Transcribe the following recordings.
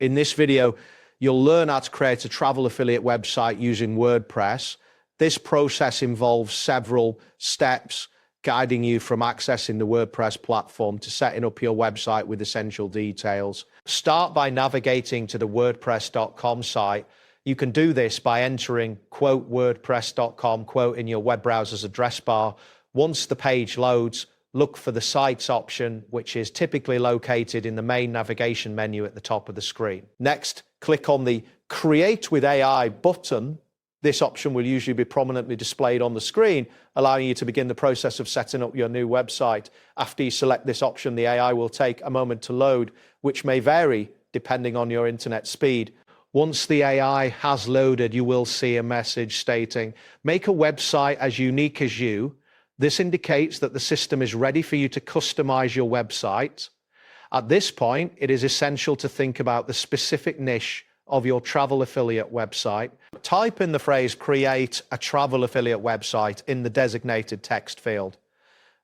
In this video, you'll learn how to create a travel affiliate website using WordPress. This process involves several steps guiding you from accessing the WordPress platform to setting up your website with essential details. Start by navigating to the WordPress.com site. You can do this by entering .wordpress.com in your web browser's address bar. Once the page loads, look for the Sites option, which is typically located in the main navigation menu at the top of the screen. Next, click on the Create with AI button. This option will usually be prominently displayed on the screen, allowing you to begin the process of setting up your new website. After you select this option, the AI will take a moment to load, which may vary depending on your internet speed. Once the AI has loaded, you will see a message stating, "Make a website as unique as you." This indicates that the system is ready for you to customize your website. At this point, it is essential to think about the specific niche of your travel affiliate website. Type in the phrase "create a travel affiliate website" in the designated text field.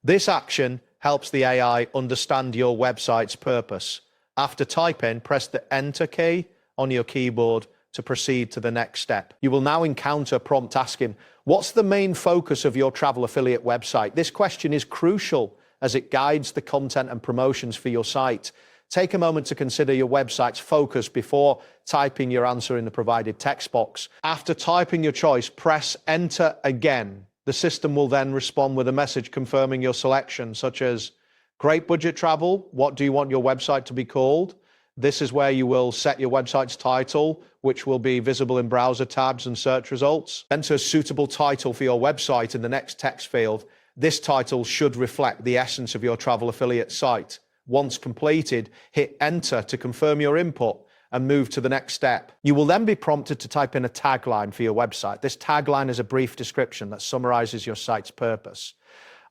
This action helps the AI understand your website's purpose. After typing, press the Enter key on your keyboard to proceed to the next step. You will now encounter a prompt asking, "What's the main focus of your travel affiliate website?" This question is crucial as it guides the content and promotions for your site. Take a moment to consider your website's focus before typing your answer in the provided text box. After typing your choice, press Enter again. The system will then respond with a message confirming your selection, such as, "Great budget travel, what do you want your website to be called?" This is where you will set your website's title, which will be visible in browser tabs and search results. Enter a suitable title for your website in the next text field. This title should reflect the essence of your travel affiliate site. Once completed, hit Enter to confirm your input and move to the next step. You will then be prompted to type in a tagline for your website. This tagline is a brief description that summarizes your site's purpose.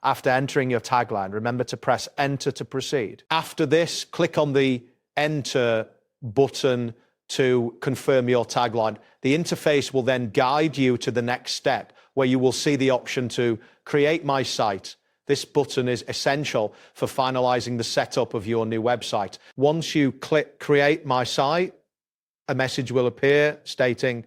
After entering your tagline, remember to press Enter to proceed. After this, click on the Enter button to confirm your tagline. The interface will then guide you to the next step, where you will see the option to create my site. This button is essential for finalizing the setup of your new website. Once you click Create My Site, a message will appear stating,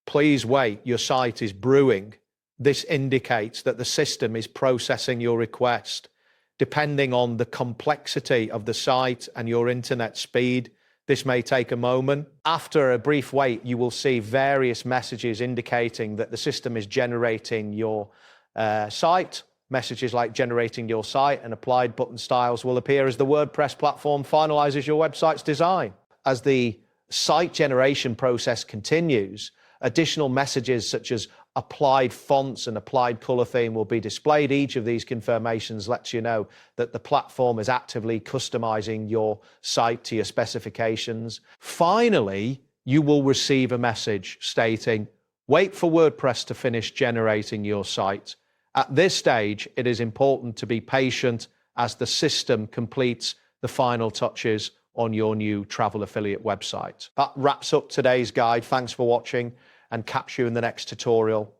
"Please wait, your site is brewing." This indicates that the system is processing your request. Depending on the complexity of the site and your internet speed, this may take a moment. After a brief wait, you will see various messages indicating that the system is generating your site. Messages like "generating your site" and "applied button styles" will appear as the WordPress platform finalizes your website's design. As the site generation process continues, additional messages such as applied fonts and applied color theme will be displayed. Each of these confirmations lets you know that the platform is actively customizing your site to your specifications. Finally, you will receive a message stating, "Wait for WordPress to finish generating your site." At this stage, it is important to be patient as the system completes the final touches on your new travel affiliate website. That wraps up today's guide. Thanks for watching, and catch you in the next tutorial.